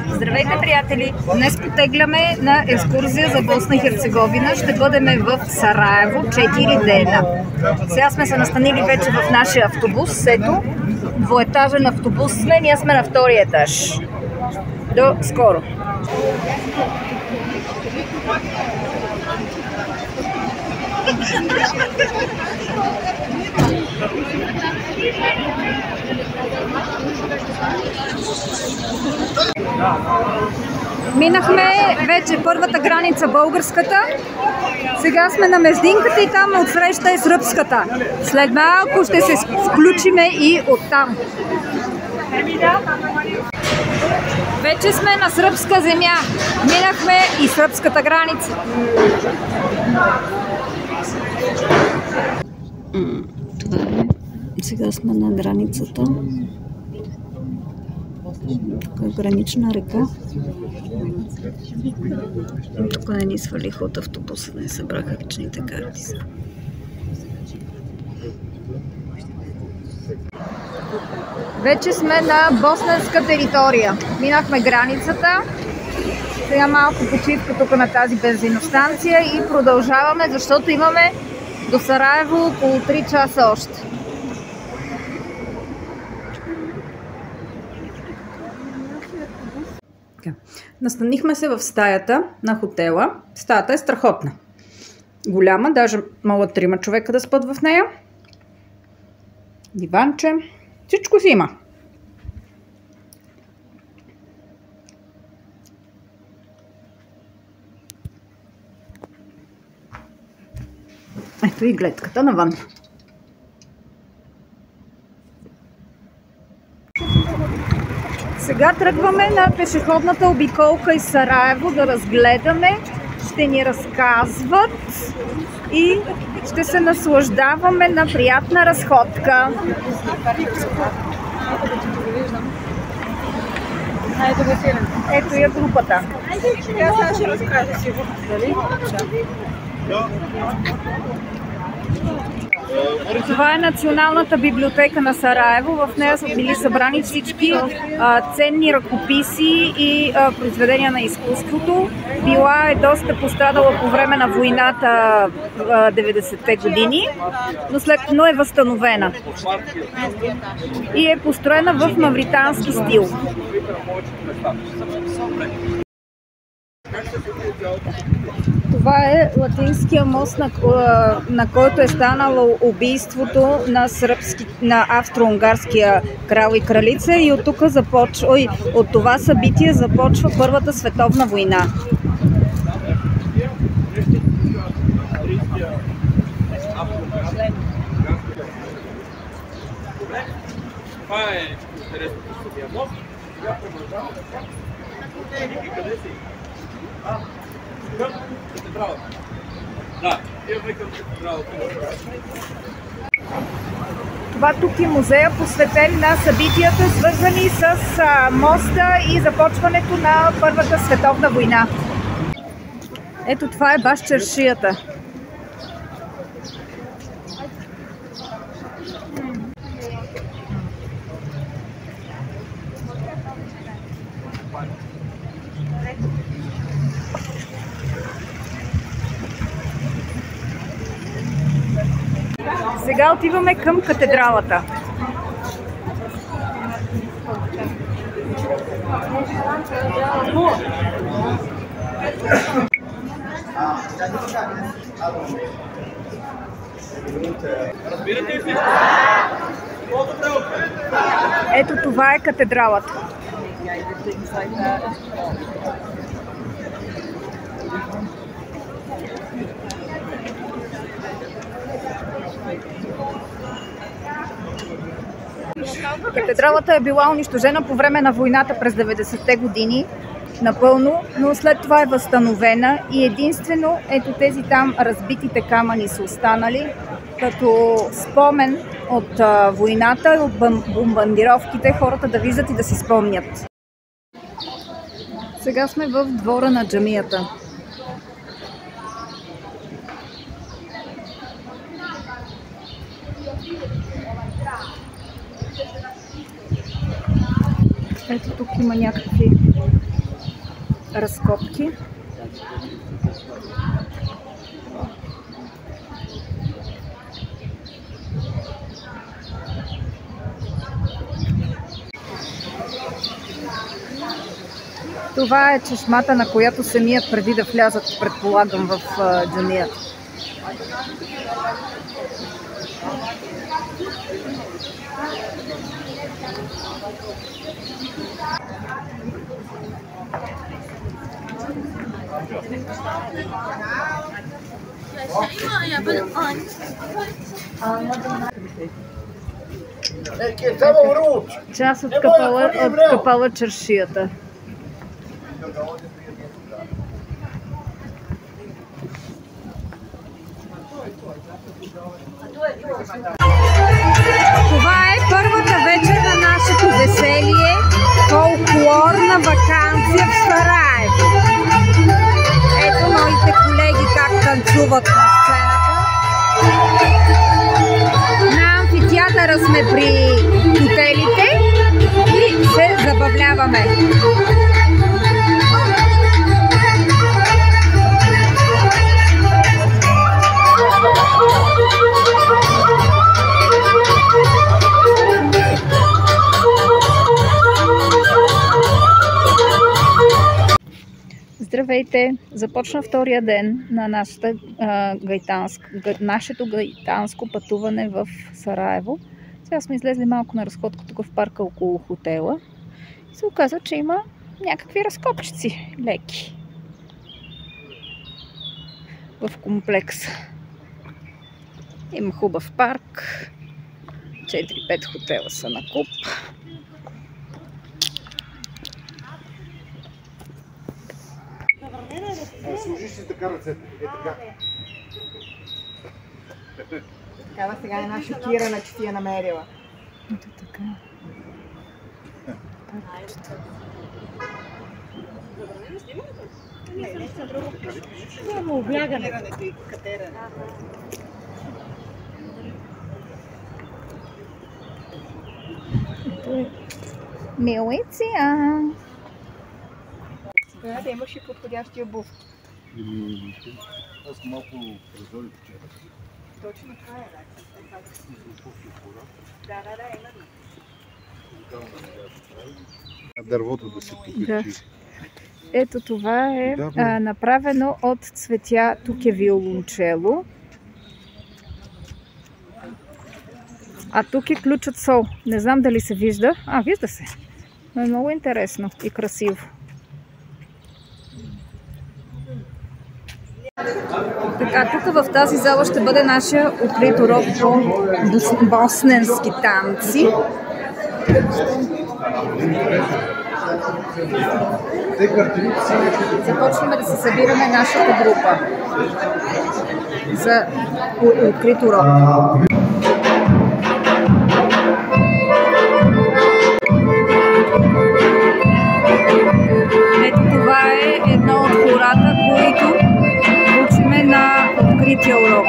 Здравейте, приятели! Днес потегляме на екскурзия за Босна и Херцеговина. Ще бъдем в Сараево 4 дена. Сега сме се настанили вече в нашия автобус. Ето, двоетажен автобус сме. Ние сме на втория етаж. До скоро! Минахме вече първата граница, българската. Сега сме на междинката и там отсреща е сръбската. След малко ще се включиме и оттам. Вече сме на сръбска земя. Минахме и сръбската граница. Това е. Сега сме на границата. Тук е гранична река. Тук не ни свалиха от автобуса, не събраха личните карти. Вече сме на босненска територия. Минахме границата. Сега малко почивка тук на тази бензиностанция и продължаваме, защото имаме до Сараево около 3 часа още. Настанихме се в стаята на хотела. Стаята е страхотна. Голяма, даже могат 3 човека да спят в нея. Диванче. Всичко си има. Ето и гледката навън. Сега тръгваме на пешеходната обиколка из Сараево да разгледаме. Ще ни разказват и ще се наслаждаваме на приятна разходка. Ето я групата. Това е Националната библиотека на Сараево. В нея са били събрани всички ценни ръкописи и произведения на изкуството. Била е доста пострадала по време на войната в 90-те години, но е възстановена. И е построена в мавритански стил. Това е латинския мост, на който е станало убийството на австро-унгарския крал и кралица, и от тук от това събитие започва Първата световна война. Това е интересното мост. Сега продължаваме. Къде си? Към катедралата. Да, имаме към катедралата. Това тук е музея, посветен на събитията, свързани с моста и започването на Първата световна война. Ето това е баш чаршията. Сега отиваме към катедралата. Ето това е катедралата. Катедралата е била унищожена по време на войната през 90-те години напълно, но след това е възстановена и единствено ето тези там разбитите камъни са останали като спомен от войната и от бомбардировките, хората да виждат и да си спомнят. Сега сме в двора на джамията. Ето тук има някакви разкопки. Това е чешмата, на която се мият преди да влязат, предполагам, в джамията. Част от капала чаршията. Това е първата вечер на нашето веселие, фолклорна ваканция в Сараево. Ето моите колеги как танцуват на сцената. На амфитеатъра сме при хотелите и се забавляваме. Здравейте! Започна втория ден на нашето гайтанско пътуване в Сараево. Сега сме излезли малко на разходка тук в парка около хотела. И се оказа, че има някакви разкопчици леки в комплекса. Има хубав парк. 4-5 хотела са на куп. Служиш си така ръцете. Е така. Такава сега една шокирана, че ти я намерила. Ето така. Няма облягането и катера. Милиция! Да имаш и подходящи обувки. Аз малко раздори вчера. Точно това е, да, именно. Дървото да се покачи. Да. Ето това е направено от цветя. Тук е виолончело. А тук е ключът сол. Не знам дали се вижда. Вижда се. Но е много интересно и красиво. Така, тук в тази зала ще бъде нашия открит урок по босненски танци. Започваме да се събираме нашата група за открит урок. Ето това е едно от хората, които учиме на открития урок.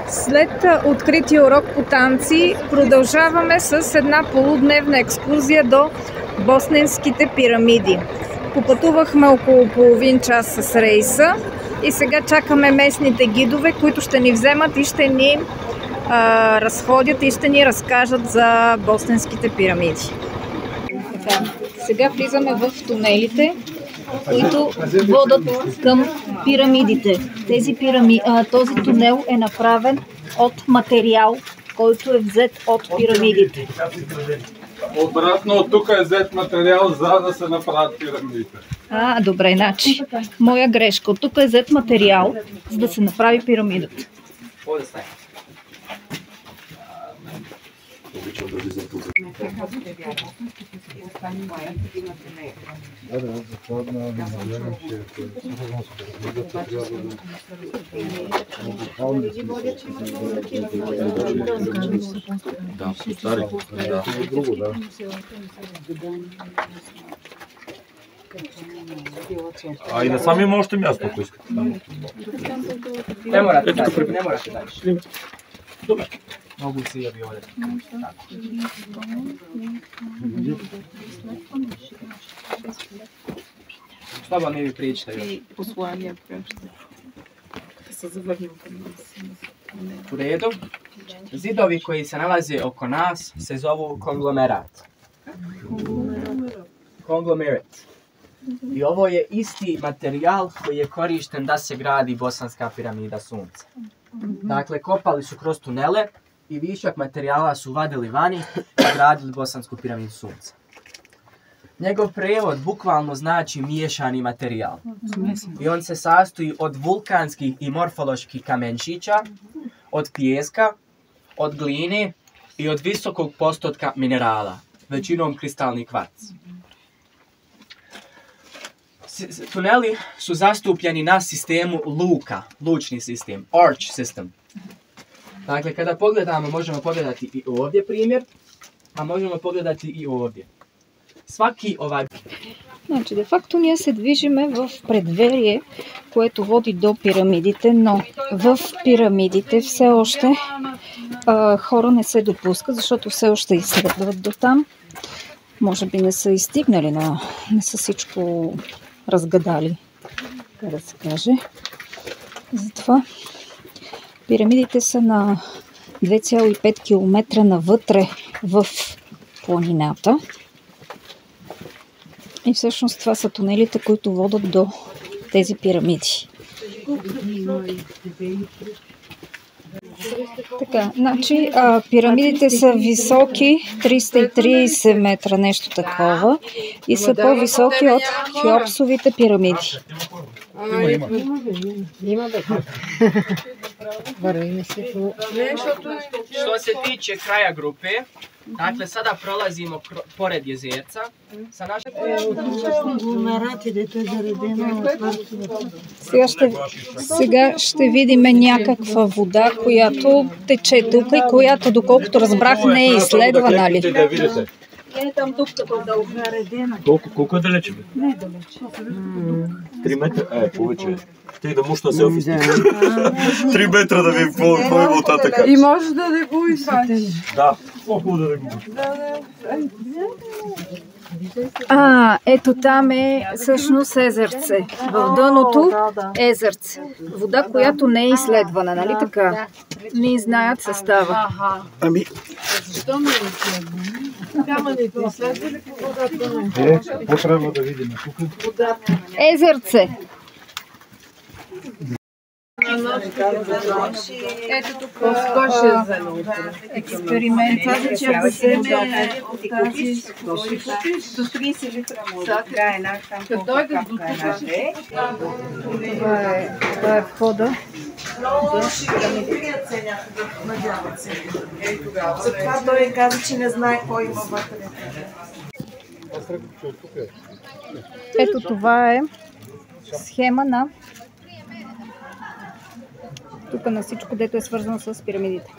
След открития урок по танци продължаваме с една полудневна екскурзия до босненските пирамиди. Попътувахме около половин час с рейса и сега чакаме местните гидове, които ще ни вземат и ще ни разходят и ще ни разкажат за босненските пирамиди. Сега влизаме в тунелите, които водят към пирамидите. Този тунел е направен от материал, който е взет от пирамидите. Обратно, от тук е взет материал, за да се направят пирамидите. Добре, значи, моя грешка. От тук е взет материал, за да се направи пирамидата. А и насам има още място, ако искате. Не morate dalje, ne morate dalje. Dobro. Mogu se i ovi ovdje. Slobodno mi pričate. I послание праща. Да се завърнем към нас. U redu. Zidovi koji se nalaze oko nas se zovu konglomerat. Konglomerat. I ovo je isti materijal koji je korišten da se gradi Bosanska piramida Sunca. Dakle, kopali su kroz tunele i višak materijala su vadili vani i gradili Bosansku piramidu Sunca. Njegov prevod bukvalno znači miješani materijal. I on se sastoji od vulkanskih i morfoloških kamenčića, od pijeska, od gline i od visokog postotka minerala, većinom kristalni kvarc. Tuneli su zastupljeni na sistemu luka, lučni sistem, arch system. Dakle, kada pogledamo, možemo pogledati i ovdje primjer, a možemo pogledati и ovdje. Svaki ovaj... Значи, де-факто ние се движиме в предверие, което води до пирамидите, но в пирамидите все още хора не се допускат, защото все още изследват до там. Може би не са изстигнали, но не са всичко разгадали, така да се каже. Затова пирамидите са на 2,5 км навътре в планината. И всъщност това са тунелите, които водят до тези пирамиди. Така, значи пирамидите са високи 330 метра, нещо такова, и са по-високи от Хеопсовите пирамиди. Има бе. Вървиме се по... Što se tiče kraja grupe, dakle sada prolazimo pored jezerca. Sa našeg... Сега ще видим някаква вода, която тече тук и която, доколкото разбрах, не е изследвана, ли? Е там дупката долу. Наредена. Колко е далече? Не е далече. 3 метра? Повече. Тъй да мушна селфи стика. 3 метра да ви по така. И може да не го извадиш. Да, по-хубаво да не го. Ето там е всъщност езерце. В дъното езерце. Вода, която не е изследвана, нали така? Не знаят състава. Ами... Защо не е изследвана? Камъните изследвали по водата не. Какво трябва да видим тук? Езерце. Ето тук експеримент. Че ако вземе от тази до 30 литра вода, като дойдат до тук. Това е входа. Затова той каза, че не знае кой има вътре. Ето това е схема на тук на всичко, дето е свързано с пирамидите.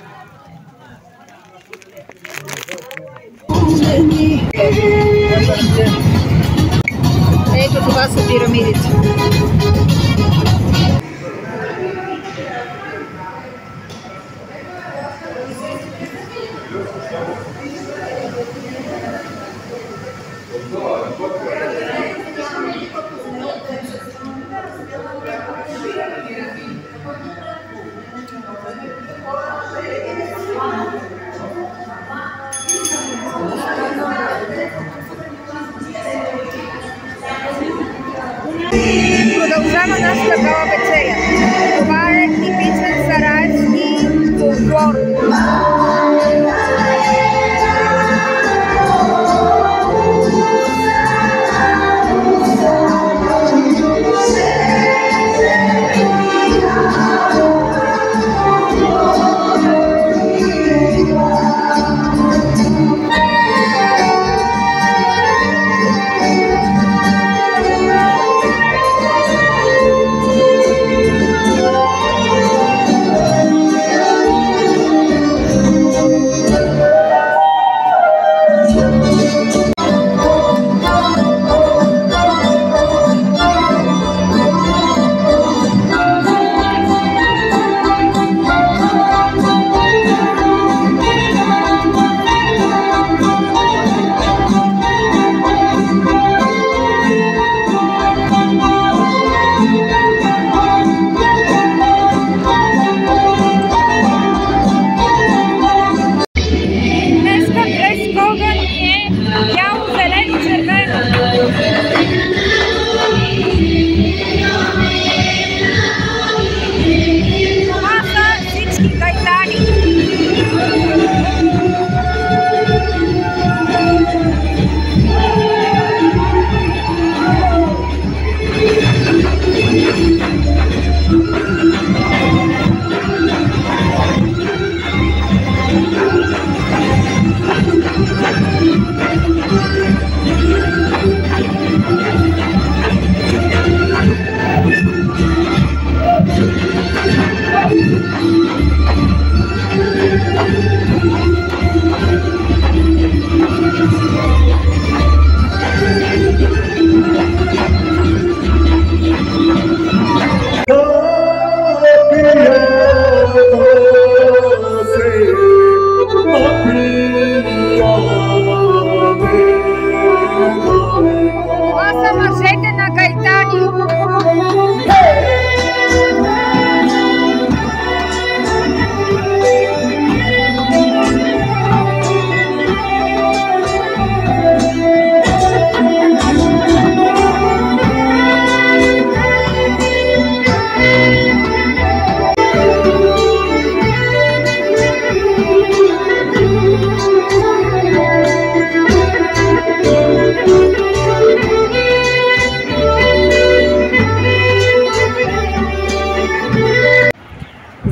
Ето това са пирамидите. Продължаваме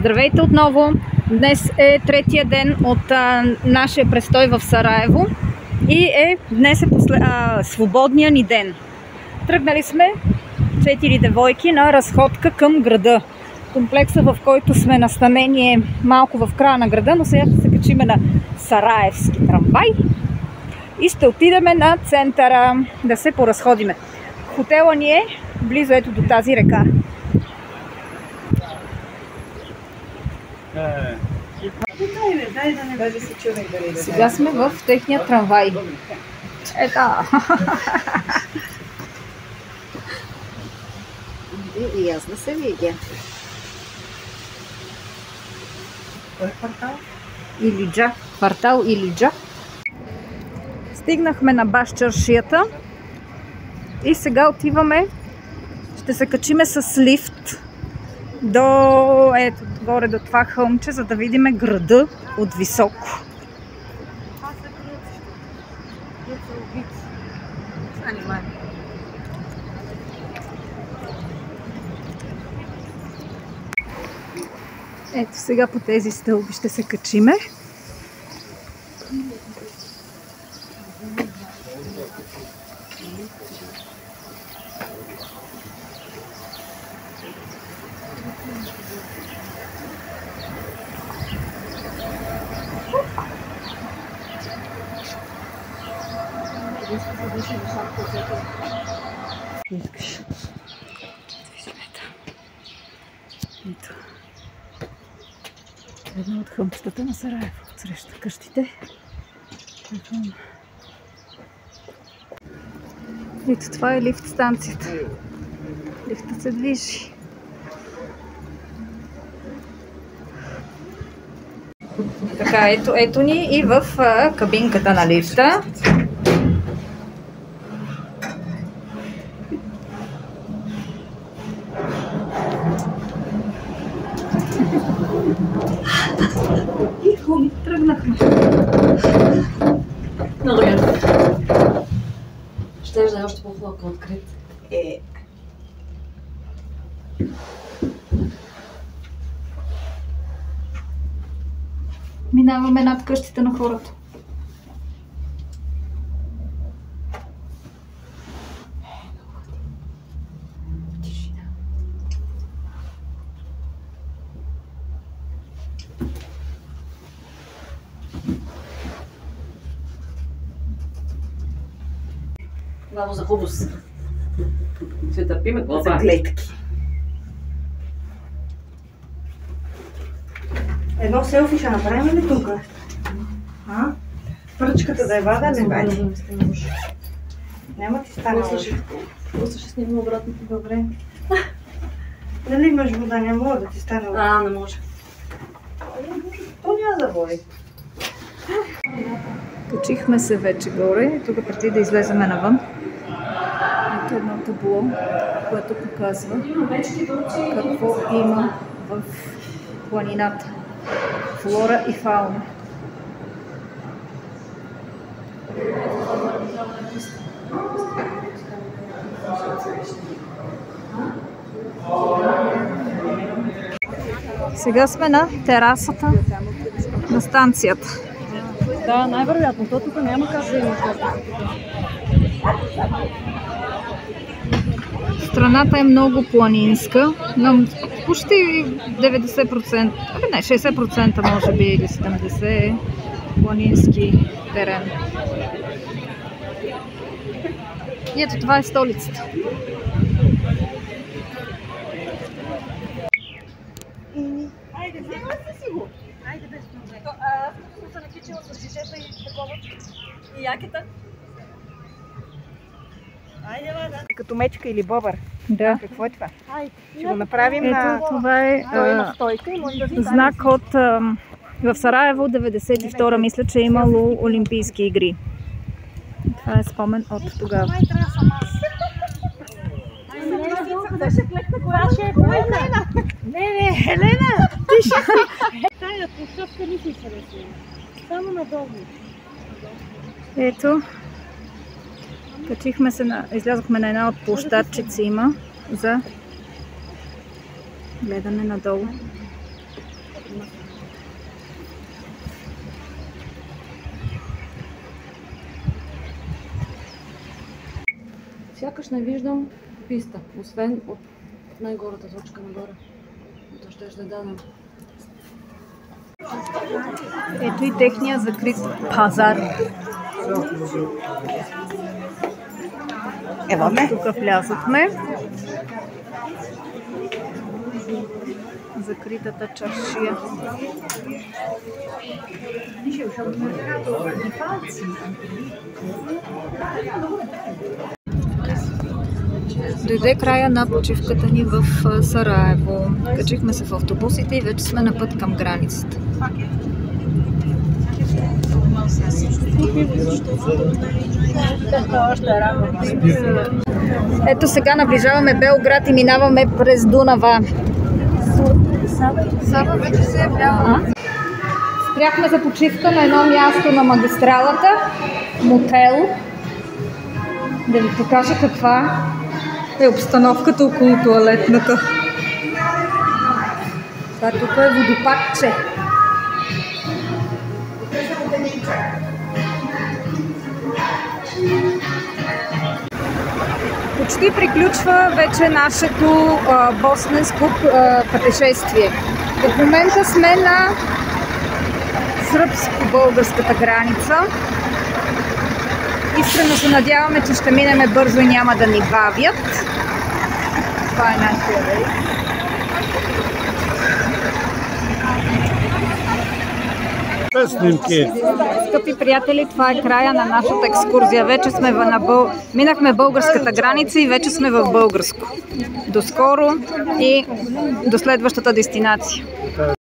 Здравейте отново! Днес е третия ден от нашия престой в Сараево и днес е свободния ни ден. Тръгнали сме 4 девойки на разходка към града. Комплекса, в който сме настанени, е малко в края на града, но сега ще се качиме на Сараевски трамвай и ще отидеме на центъра да се поразходиме. Хотела ни е близо ето до тази река. Сега сме в техния трамвай. Ета! И аз да се видя. Илиджа. Квартал Илиджа. Стигнахме на Башчаршията и сега отиваме, ще се качиме с лифт до ето горе до това хълмче, за да видим града от високо. Ето сега по тези стълби ще се качиме. Искаш. Ето. Едно от хълмчетата на Сараево, отсреща къщите. Ето това е лифт станцията. Лифтът се движи. Така, ето ни и в кабинката на лифта. И тръгнахме. Много яко. Щеш да е още по-хубаво открит. Минаваме над къщите на хората. Главо за хубост. Ще търпиме глава. За гледки. Едно селфи ще направим ли тук? Пръчката да е вада, не вади. Няма ти стане. Просто ще снимам обратно. Добре. Дали имаш вода? Не мога да ти стане. Не може. То няма да води. Качихме се вече горе. Тук преди да излеземе навън. Ето едно табло, което показва какво има в планината. Флора и фауна. Сега сме на терасата на станцията. Да, най-вероятно. То тук няма как да има. Страната е много планинска, но почти 90%, не, 60% може би или 70% е планински терен. И ето това е столицата. Айде, взема си го. Айде без проблем. Аз като съм се накичила с жижета и такова. И якета. Айде, да. Като мечка или бобър. Да. Какво е това? Ще го направим на... Ето това е знак от... В Сараево 92-а мисля, че е имало Олимпийски игри. Това е спомен от тогава. Не, Елена! Ти ще си! Тая площадка не си се рисува. Само надолу. Ето. Качихме се излязохме на една от площадчици има за гледане надолу. Сякаш не виждам писта, освен от най-горната точка нагоре. То ще дадем. Ето и техния закрит пазар. Ево ме. Тук влязохме. Закритата чаршия. Дойде края на почивката ни в Сараево. Качихме се в автобусите и вече сме на път към границата. Ето сега наближаваме Белград и минаваме през Дунава. Сава вече се е вляла. Спряхме за почивка на едно място на магистралата. Мотел. Да ви покажа каква е обстановката около тоалетната. Това тук е водопадче. Почти приключва вече нашето босненско пътешествие. В момента сме на сръбско-българската граница. Искрено се надяваме, че ще минеме бързо и няма да ни бавят. Това е нашия рейс. Скъпи приятели, това е края на нашата екскурзия. Вече сме минахме българската граница и вече сме в българско. До скоро и до следващата дестинация.